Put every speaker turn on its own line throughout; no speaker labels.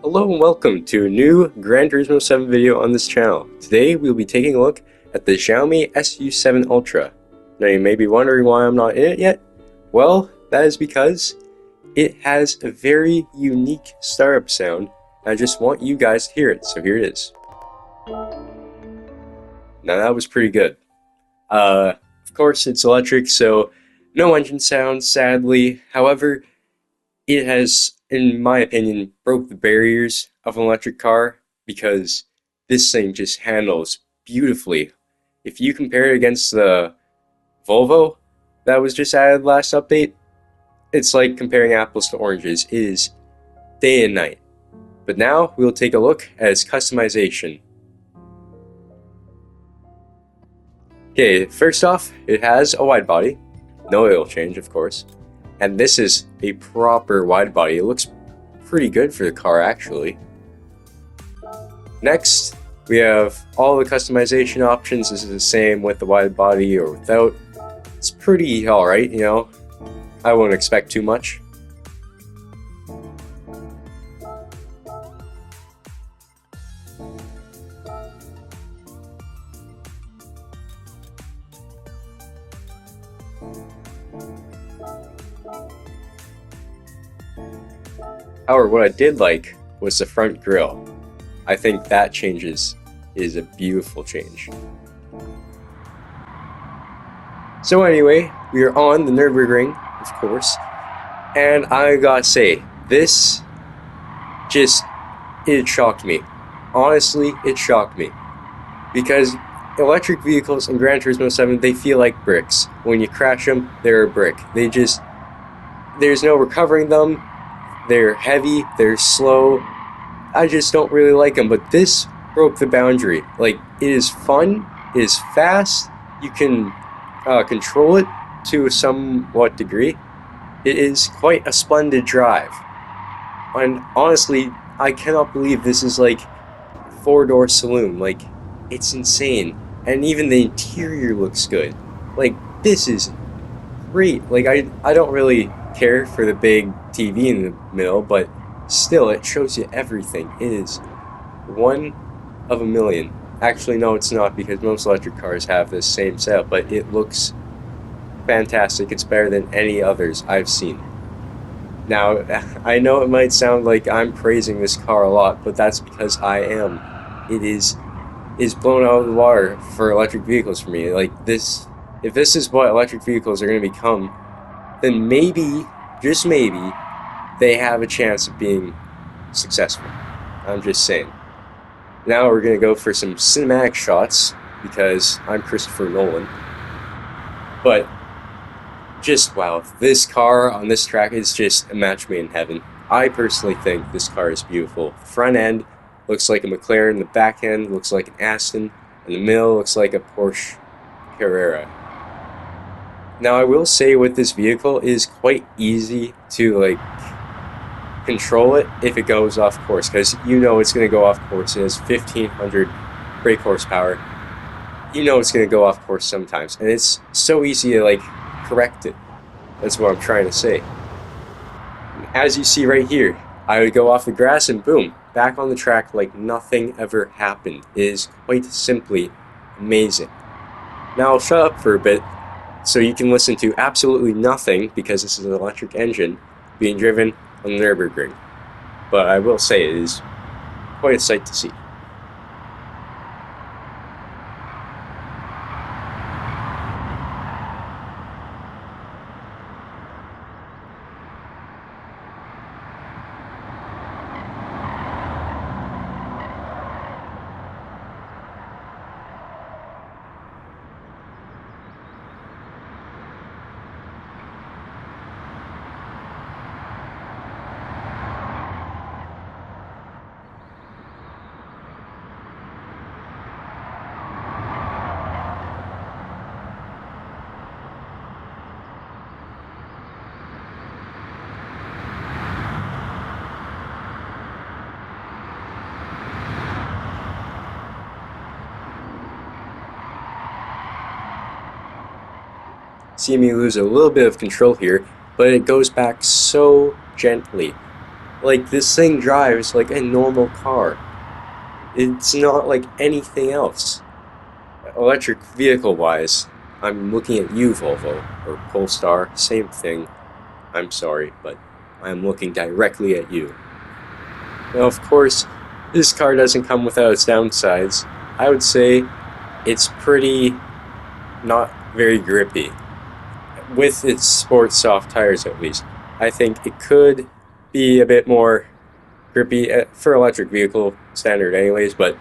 Hello and welcome to a new Gran Turismo 7 video on this channel. Today we'll be taking a look at the Xiaomi SU7 Ultra. Now you may be wondering why I'm not in it yet. Well, that is because it has a very unique startup sound. I just want you guys to hear it, so here it is. Now that was pretty good. Of course it's electric, so no engine sound, sadly. However, it has, in my opinion, broke the barriers of an electric car because this thing just handles beautifully. If you compare it against the Volvo that was just added last update, it's like comparing apples to oranges. It is day and night. But now we'll take a look at its customization. Okay, first off, it has a wide body, no oil change of course, and this is a proper wide body. It looks pretty good for the car actually. Next, we have all the customization options. This is the same with the wide body or without. It's pretty alright, you know, I won't expect too much. However, what I did like was the front grille. I think that changes is a beautiful change. So anyway, we are on the Nürburgring, of course, and I gotta say, this just, it shocked me. Honestly, it shocked me. Because electric vehicles in Gran Turismo 7, they feel like bricks. When you crash them, they're a brick. They just, there's no recovering them. They're heavy, they're slow. I just don't really like them, but this broke the boundary. Like, it is fun, it is fast, you can control it to a somewhat degree. It is quite a splendid drive. And honestly, I cannot believe this is like four-door saloon. Like, it's insane. And even the interior looks good. Like, this is great. Like, I don't really care for the big TV in the middle, but still, it shows you everything. It is one of a million. Actually, no, it's not, because most electric cars have this same setup, but it looks fantastic. It's better than any others I've seen. Now, I know it might sound like I'm praising this car a lot, but that's because I am. It is blown out of the water for electric vehicles for me. Like, this, if this is what electric vehicles are going to become, then maybe, just maybe, they have a chance of being successful. I'm just saying. Now we're going to go for some cinematic shots, because I'm Christopher Nolan. But, just wow, this car on this track is just a match made in heaven. I personally think this car is beautiful. The front end looks like a McLaren, the back end looks like an Aston, and the middle looks like a Porsche Carrera. Now I will say with this vehicle, it is quite easy to like control it if it goes off course, because you know it's going to go off course. It has 1500 brake horsepower. You know it's going to go off course sometimes, and it's so easy to like correct it. That's what I'm trying to say. As you see right here, I would go off the grass and boom, back on the track like nothing ever happened. It is quite simply amazing. Now I'll shut up for a bit so you can listen to absolutely nothing, because this is an electric engine being driven on the Nürburgring. But I will say it is quite a sight to see. See me lose a little bit of control here, but it goes back so gently. Like, this thing drives like a normal car. It's not like anything else. Electric vehicle wise, I'm looking at you, Volvo, or Polestar, same thing. I'm sorry, but I'm looking directly at you. Now, of course, this car doesn't come without its downsides. I would say it's pretty not very grippy. With its sports soft tires, at least. I think it could be a bit more grippy for electric vehicle standard, anyways, but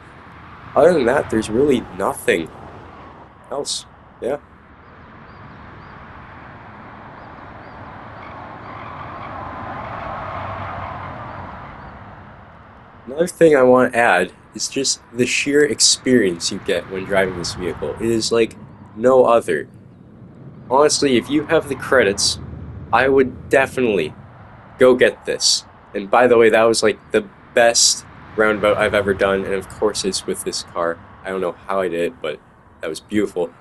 other than that, there's really nothing else. Yeah. Another thing I want to add is just the sheer experience you get when driving this vehicle. It is like no other. Honestly, if you have the credits, I would definitely go get this. And by the way, that was like the best roundabout I've ever done, and of course it's with this car. I don't know how I did it, but that was beautiful.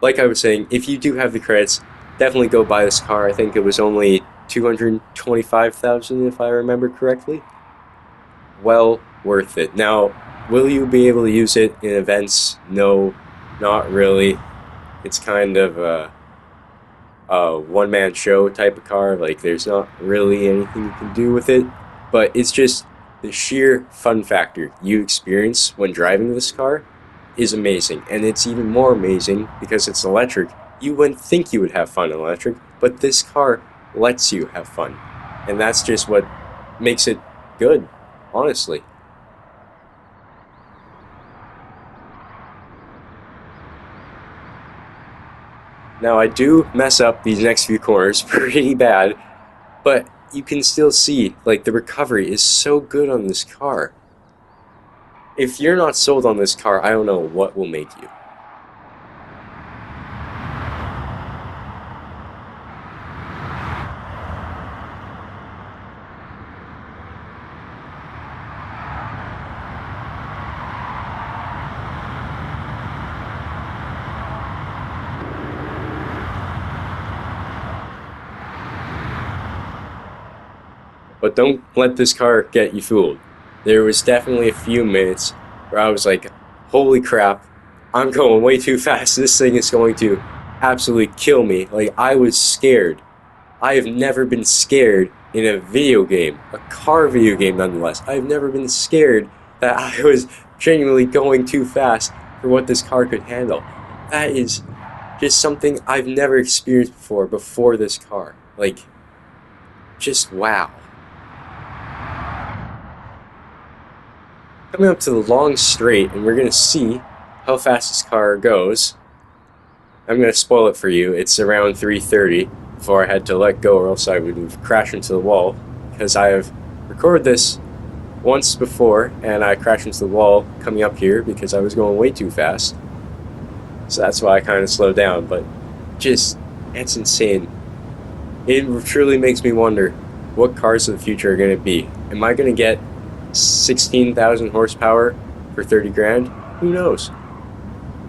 Like I was saying, if you do have the credits, definitely go buy this car. I think it was only 225,000 if I remember correctly. Well worth it. Now, will you be able to use it in events? No, not really. It's kind of a one-man show type of car. Like, there's not really anything you can do with it, but it's just the sheer fun factor you experience when driving this car is amazing. And it's even more amazing because it's electric. You wouldn't think you would have fun in electric, but this car lets you have fun. And that's just what makes it good, honestly. Now, I do mess up these next few corners pretty bad, but you can still see, like, the recovery is so good on this car. If you're not sold on this car, I don't know what will make you. But don't let this car get you fooled. There was definitely a few minutes where I was like, holy crap, I'm going way too fast. This thing is going to absolutely kill me. Like, I was scared. I have never been scared in a video game, a car video game nonetheless. I've never been scared that I was genuinely going too fast for what this car could handle. That is just something I've never experienced before this car. Like, just wow. Coming up to the long straight, and we're going to see how fast this car goes. I'm going to spoil it for you. It's around 330 before I had to let go, or else I would have crashed into the wall, because I have recorded this once before, and I crashed into the wall coming up here because I was going way too fast. So that's why I kind of slowed down, but just, it's insane. It truly makes me wonder what cars of the future are going to be. Am I going to get 16,000 horsepower for 30 grand? Who knows?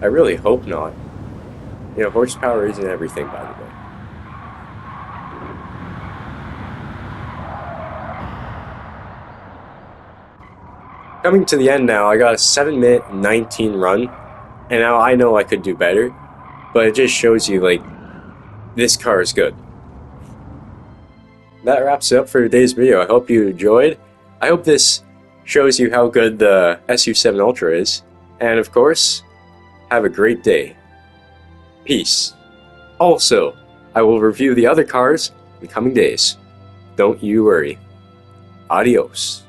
I really hope not. You know, horsepower isn't everything, by the way. Coming to the end now, I got a 7-minute and 19 run, and now I know I could do better, but it just shows you, like, this car is good. That wraps it up for today's video. I hope you enjoyed. I hope this shows you how good the SU7 Ultra is. And of course, have a great day. Peace. Also, I will review the other cars in the coming days. Don't you worry. Adios.